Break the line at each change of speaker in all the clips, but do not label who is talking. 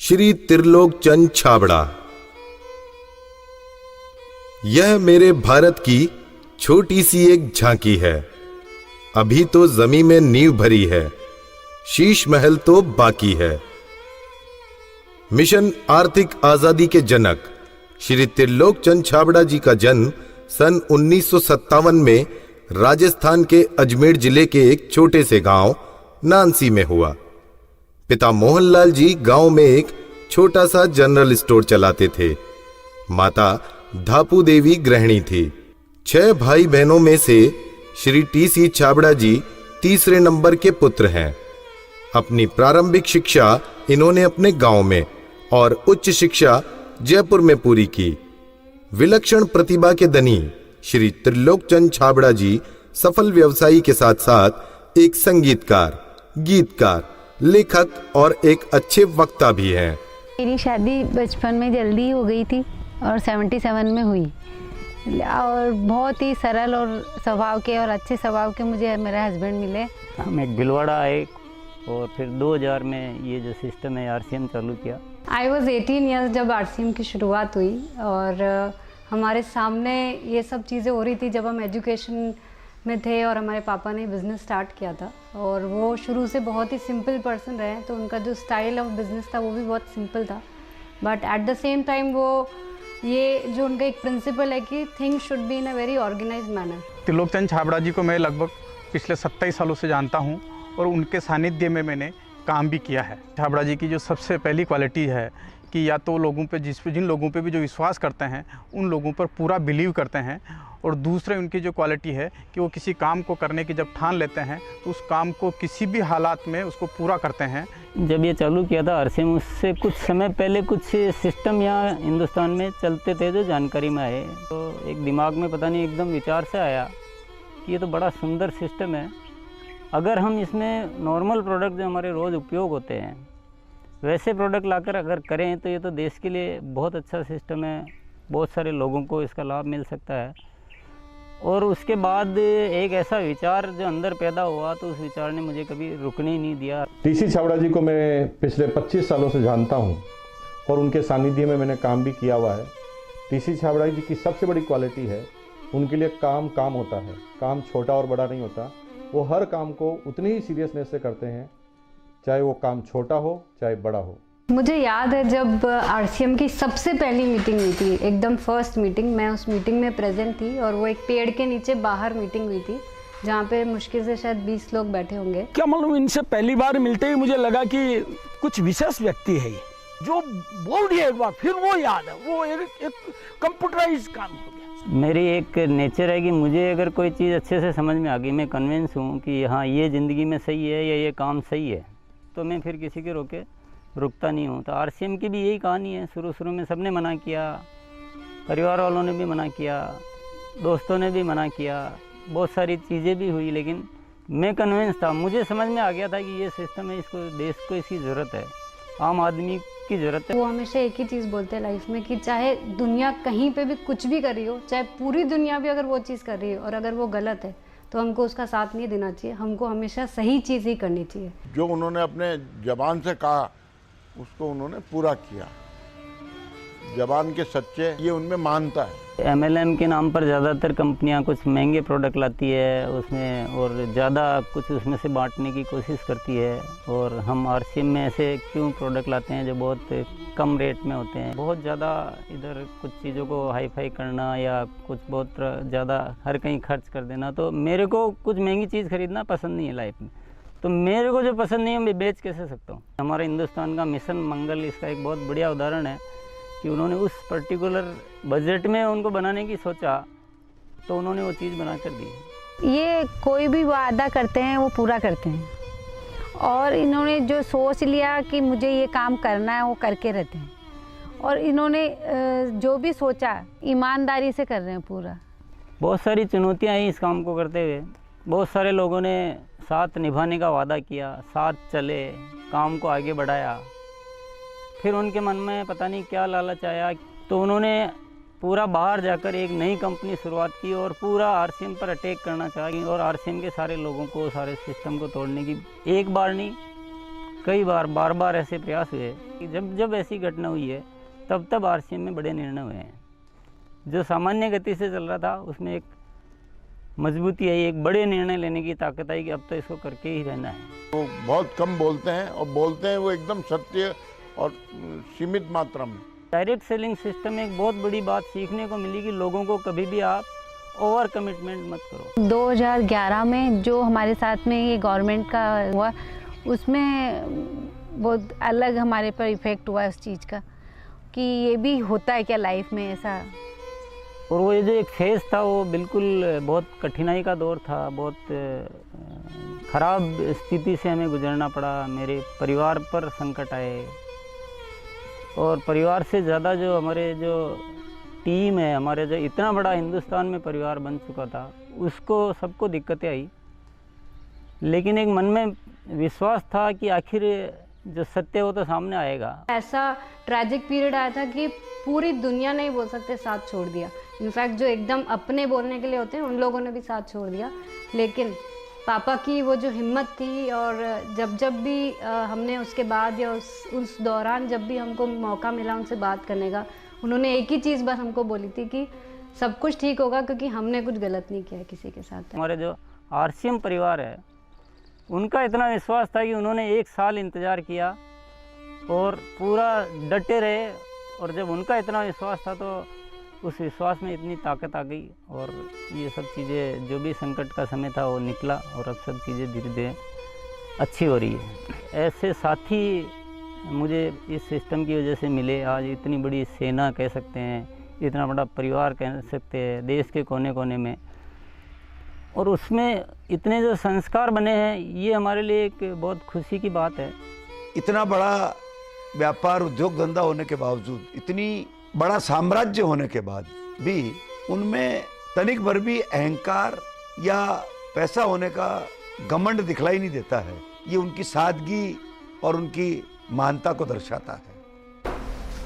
श्री त्रिलोक चंद छाबड़ा। यह मेरे भारत की छोटी सी एक झांकी है। अभी तो जमीन में नींव भरी है, शीश महल तो बाकी है। मिशन आर्थिक आजादी के जनक श्री त्रिलोक चंद छाबड़ा जी का जन्म सन 1957 में राजस्थान के अजमेर जिले के एक छोटे से गांव नानसी में हुआ। पिता मोहनलाल जी गांव में एक छोटा सा जनरल स्टोर चलाते थे। माता धापू देवी गृहिणी थी। 6 भाई बहनों में से श्री टी.सी. छाबड़ा जी तीसरे नंबर के पुत्र हैं। अपनी प्रारंभिक शिक्षा इन्होंने अपने गांव में और उच्च शिक्षा जयपुर में पूरी की। विलक्षण प्रतिभा के धनी श्री त्रिलोक चंद छाबड़ा जी सफल व्यवसायी के साथ साथ एक संगीतकार, गीतकार, लेखक और एक अच्छे वक्ता भी हैं।
मेरी शादी बचपन में जल्दी हो गई थी और 77 में हुई और बहुत ही सरल और स्वभाव के और अच्छे स्वभाव के मुझे मेरे हस्बैंड मिले।
हम एक भिलवाड़ा आए और फिर 2000 में ये जो सिस्टम है आरसीएम चालू किया।
आई वॉज 18 ईयर्स जब आरसीएम की शुरुआत हुई और हमारे सामने ये सब चीज़ें हो रही थी जब हम एजुकेशन में थे और हमारे पापा ने बिज़नेस स्टार्ट किया था और वो शुरू से बहुत ही सिंपल पर्सन रहे, तो उनका जो स्टाइल ऑफ बिज़नेस था वो भी बहुत सिंपल था। But at the same time वो ये जो उनका एक प्रिंसिपल है कि things should be in a very organised manner.
Trilok Chand Chhabra ji को मैं लगभग पिछले 27 सालों से जानता हूँ और उनके सानिध्य में मैंने काम भी किया है। छाबड़ा जी की जो सबसे पहली क्वालिटी है कि या तो लोगों पे जिन लोगों पे भी जो विश्वास करते हैं उन लोगों पर पूरा बिलीव करते हैं, और दूसरे उनकी जो क्वालिटी है कि वो किसी काम को करने की जब ठान लेते हैं तो उस काम को किसी भी हालात में उसको पूरा करते हैं।
जब ये चालू किया था आरसीएम, उससे कुछ समय पहले कुछ सिस्टम यहाँ हिंदुस्तान में चलते थे जो जानकारी में आए, तो एक दिमाग में पता नहीं एकदम विचार से आया कि ये तो बड़ा सुंदर सिस्टम है। अगर हम इसमें नॉर्मल प्रोडक्ट जो हमारे रोज़ उपयोग होते हैं वैसे प्रोडक्ट लाकर अगर करें तो ये तो देश के लिए बहुत अच्छा सिस्टम है, बहुत सारे लोगों को इसका लाभ मिल सकता है। और उसके बाद एक ऐसा विचार जो अंदर पैदा हुआ तो उस विचार ने मुझे कभी रुकने ही नहीं दिया।
टी.सी. छाबड़ा जी को मैं पिछले 25 सालों से जानता हूं और उनके सानिध्य में मैंने काम भी किया हुआ है। टी.सी. छाबड़ा जी की सबसे बड़ी क्वालिटी है उनके लिए काम होता है। काम छोटा और बड़ा नहीं होता, वो हर काम को उतनी ही सीरियसनेस से करते हैं, चाहे वो काम छोटा हो चाहे बड़ा हो।
मुझे याद है जब आरसीएम की सबसे पहली मीटिंग हुई थी, एकदम फर्स्ट मीटिंग, मैं उस मीटिंग में प्रेजेंट थी और वो एक पेड़ के नीचे बाहर मीटिंग हुई थी जहाँ पे मुश्किल से शायद 20 लोग बैठे होंगे।
क्या मालूम, इनसे पहली बार मिलते ही मुझे लगा कि कुछ विशेष व्यक्ति है ये, जो बोल दिया एक बार फिर वो याद है, वो एक कंप्यूटराइज काम हो गया।
मेरी एक नेचर है कि मुझे अगर कोई चीज़ अच्छे से समझ में आ गई, मैं कन्विंस हूँ कि हाँ ये ज़िंदगी में सही है या ये काम सही है, तो मैं फिर किसी के रोके रुकता नहीं हूँ। तो आरसीएम की भी यही कहानी है। शुरू में सबने मना किया, परिवार वालों ने भी मना किया, दोस्तों ने भी मना किया, बहुत सारी चीज़ें भी हुई, लेकिन मैं कन्विंस था, मुझे समझ में आ गया था कि ये सिस्टम है, इसको देश को इसकी ज़रूरत है, आम आदमी की ज़रूरत है।
वो हमेशा एक ही चीज़ बोलते हैं लाइफ में कि चाहे दुनिया कहीं पे भी कुछ भी कर रही हो, चाहे पूरी दुनिया भी अगर वो चीज़ कर रही है और अगर वो गलत है तो हमको उसका साथ नहीं देना चाहिए, हमको हमेशा सही चीज़ ही करनी चाहिए।
जो उन्होंने अपने जबान से कहा उसको उन्होंने पूरा किया। जबान के सच्चे ये उनमें मानता है।
MLM के नाम पर ज़्यादातर कंपनियां कुछ महंगे प्रोडक्ट लाती है उसमें और ज़्यादा कुछ उसमें से बांटने की कोशिश करती है, और हम आरसीएम में ऐसे क्यों प्रोडक्ट लाते हैं जो बहुत कम रेट में होते हैं। बहुत ज़्यादा इधर कुछ चीज़ों को हाई फाई करना या कुछ बहुत ज़्यादा हर कहीं खर्च कर देना, तो मेरे को कुछ महंगी चीज़ खरीदना पसंद नहीं है लाइफ में। तो मेरे को जो पसंद नहीं है मैं बेच कैसे सकता हूँ। हमारा हिंदुस्तान का मिशन मंगल इसका एक बहुत बढ़िया उदाहरण है कि उन्होंने उस पर्टिकुलर बजट में उनको बनाने की सोचा तो उन्होंने वो चीज़ बना कर दी।
ये कोई भी वादा करते हैं वो पूरा करते हैं, और इन्होंने जो सोच लिया कि मुझे ये काम करना है वो करके रहते हैं, और इन्होंने जो भी सोचा ईमानदारी से कर रहे हैं पूरा।
बहुत सारी चुनौतियाँ आई इस काम को करते हुए। बहुत सारे लोगों ने साथ निभाने का वादा किया, साथ चले, काम को आगे बढ़ाया, फिर उनके मन में पता नहीं क्या लालच आया तो उन्होंने पूरा बाहर जाकर एक नई कंपनी शुरुआत की और पूरा आरसीएम पर अटैक करना चाहिए और आरसीएम के सारे लोगों को, सारे सिस्टम को तोड़ने की एक बार नहीं कई बार बार ऐसे प्रयास हुए कि जब ऐसी घटना हुई है तब आरसीएम में बड़े निर्णय हुए हैं। जो सामान्य गति से चल रहा था उसमें एक मजबूती आई, एक बड़े निर्णय लेने की ताकत आई कि अब तो इसको करके ही रहना है।
वो बहुत कम बोलते हैं और बोलते हैं वो एकदम सत्य और सीमित मात्रा में।
डायरेक्ट सेलिंग सिस्टम में एक बहुत बड़ी बात सीखने को मिली कि लोगों को कभी भी आप ओवर कमिटमेंट मत करो।
2011 में जो हमारे साथ में ये गवर्नमेंट का हुआ, उसमें बहुत अलग हमारे पर इफ़ेक्ट हुआ उस चीज़ का कि ये भी होता है क्या लाइफ में ऐसा।
और वो ये जो एक फेज़ था वो बिल्कुल बहुत कठिनाई का दौर था, बहुत ख़राब स्थिति से हमें गुजरना पड़ा। मेरे परिवार पर संकट आए और परिवार से ज़्यादा जो हमारे जो टीम है, हमारे जो इतना बड़ा हिंदुस्तान में परिवार बन चुका था, उसको सबको दिक्कतें आई। लेकिन एक मन में विश्वास था कि आखिर जो सत्य वो तो सामने आएगा।
ऐसा ट्रैजिक पीरियड आया था कि पूरी दुनिया नहीं बोल सकते साथ छोड़ दिया। इनफैक्ट जो एकदम अपने बोलने के लिए होते हैं उन लोगों ने भी साथ छोड़ दिया। लेकिन पापा की वो जो हिम्मत थी, और जब भी हमने उसके बाद या उस दौरान जब भी हमको मौका मिला उनसे बात करने का, उन्होंने एक ही चीज़ बस हमको बोली थी कि सब कुछ ठीक होगा क्योंकि हमने कुछ गलत नहीं किया है किसी के साथ।
हमारे जो आरसीएम परिवार है उनका इतना विश्वास था कि उन्होंने 1 साल इंतज़ार किया और पूरा डटे रहे। और जब उनका इतना विश्वास था तो उस विश्वास में इतनी ताकत आ गई और ये सब चीज़ें, जो भी संकट का समय था वो निकला और अब सब चीज़ें धीरे धीरे अच्छी हो रही है। ऐसे साथी मुझे इस सिस्टम की वजह से मिले। आज इतनी बड़ी सेना कह सकते हैं, इतना बड़ा परिवार कह सकते हैं देश के कोने कोने में, और उसमें इतने जो संस्कार बने हैं, ये हमारे लिए एक बहुत खुशी की बात है।
इतना बड़ा व्यापार उद्योग धंधा होने के बावजूद, इतनी बड़ा साम्राज्य होने के बाद भी उनमें तनिक भर भी अहंकार या पैसा होने का घमंड दिखलाई नहीं देता है। ये उनकी सादगी और उनकी मानता को दर्शाता है।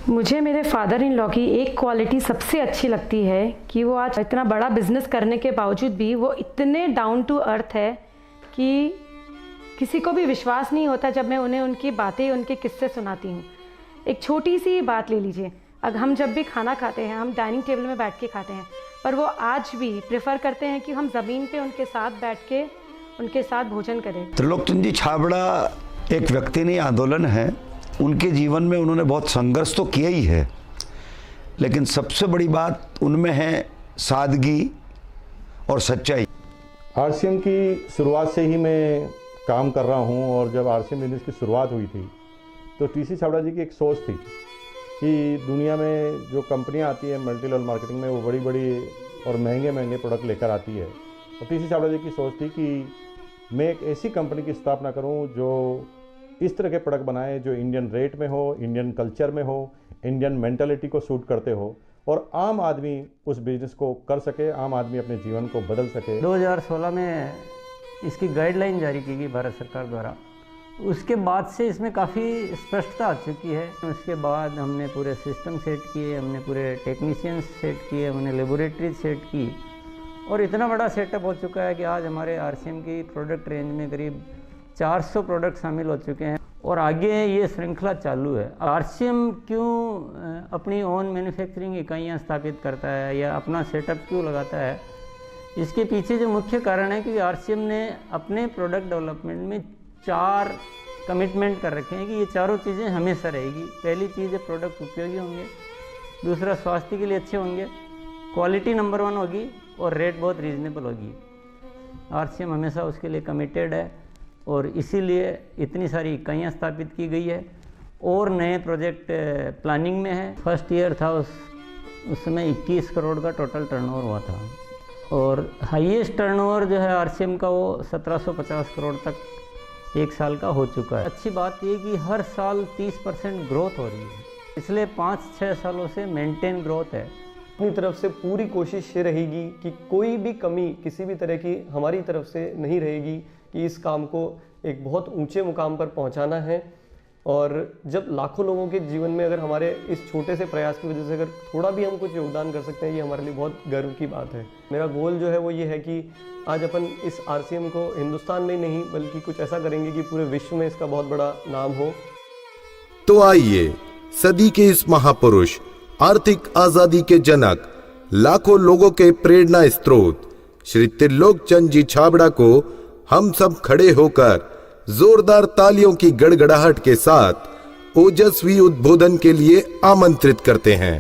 मुझे मेरे फादर इन लॉ की एक क्वालिटी सबसे अच्छी लगती है कि वो आज इतना बड़ा बिजनेस करने के बावजूद भी वो इतने डाउन टू अर्थ है कि किसी को भी विश्वास नहीं होता जब मैं उन्हें उनकी बातें, उनके किस्से सुनाती हूँ। एक छोटी सी बात ले लीजिए, अगर हम जब भी खाना खाते हैं हम डाइनिंग टेबल में बैठ के खाते हैं, पर वो आज भी प्रेफर करते हैं कि हम ज़मीन पे उनके साथ बैठ के उनके साथ भोजन करें।
त्रिलोकचंद जी छाबड़ा एक व्यक्ति नहीं, आंदोलन है। उनके जीवन में उन्होंने बहुत संघर्ष तो किया ही है, लेकिन सबसे बड़ी बात उनमें है सादगी और सच्चाई।
आरसीएम की शुरुआत से ही मैं काम कर रहा हूं, और जब आरसीएम बिजनेस की शुरुआत हुई थी तो टीसी छाबड़ा जी की एक सोच थी कि दुनिया में जो कंपनियां आती हैं मल्टी लेवल मार्केटिंग में, वो बड़ी बड़ी और महंगे महंगे प्रोडक्ट लेकर आती है। और टीसी छाबड़ा जी की सोच थी कि मैं एक ऐसी कंपनी की स्थापना करूं जो इस तरह के प्रोडक्ट बनाए जो इंडियन रेट में हो, इंडियन कल्चर में हो, इंडियन मेंटालिटी को सूट करते हो, और आम आदमी उस बिजनेस को कर सके, आम आदमी अपने जीवन को बदल सके।
2016 में इसकी गाइडलाइन जारी की गई भारत सरकार द्वारा। उसके बाद से इसमें काफ़ी स्पष्टता आ चुकी है। उसके बाद हमने पूरे सिस्टम सेट किए, हमने पूरे टेक्नीशियंस सेट किए, हमने लेबोरेटरी सेट की, और इतना बड़ा सेटअप हो चुका है कि आज हमारे आरसीएम की प्रोडक्ट रेंज में करीब 400 प्रोडक्ट शामिल हो चुके हैं और आगे ये श्रृंखला चालू है। आरसीएम क्यों अपनी ओन मैन्युफैक्चरिंग इकाइयाँ स्थापित करता है या अपना सेटअप क्यों लगाता है, इसके पीछे जो मुख्य कारण है कि आरसीएम ने अपने प्रोडक्ट डेवलपमेंट में 4 कमिटमेंट कर रखे हैं कि ये चारों चीज़ें हमेशा रहेगी। पहली चीज़ है प्रोडक्ट उपयोगी होंगे, दूसरा स्वास्थ्य के लिए अच्छे होंगे, क्वालिटी नंबर 1 होगी और रेट बहुत रीजनेबल होगी। आरसीएम हमेशा उसके लिए कमिटेड है और इसीलिए इतनी सारी इकाइयाँ स्थापित की गई है और नए प्रोजेक्ट प्लानिंग में है। फर्स्ट ईयर था उस समय 21 करोड़ का टोटल टर्नओवर हुआ था और हाईएस्ट टर्नओवर जो है आरसीएम का वो 1750 करोड़ तक एक साल का हो चुका है। अच्छी बात ये कि हर साल 30% ग्रोथ हो रही है, पिछले 5-6 सालों से मेंटेन ग्रोथ है।
अपनी तरफ से पूरी कोशिश ये रहेगी कि कोई भी कमी किसी भी तरह की हमारी तरफ से नहीं रहेगी, कि इस काम को एक बहुत ऊंचे मुकाम पर पहुंचाना है और जब लाखों लोगों के जीवन में अगर हमारे इस छोटे से प्रयास की वजह से अगर थोड़ा भी हम कुछ योगदान कर सकते हैं, ये हमारे लिए बहुत गर्व की बात है। मेरा गोल जो है वो ये है कि आज अपन इस RCM को हिंदुस्तान में ही नहीं बल्कि कुछ ऐसा करेंगे कि पूरे विश्व में इसका बहुत बड़ा नाम हो।
तो आइए सदी के इस महापुरुष, आर्थिक आजादी के जनक, लाखों लोगों के प्रेरणा स्रोत श्री त्रिलोक चंद जी छाबड़ा को हम सब खड़े होकर जोरदार तालियों की गड़गड़ाहट के साथ ओजस्वी उद्बोधन के लिए आमंत्रित करते हैं।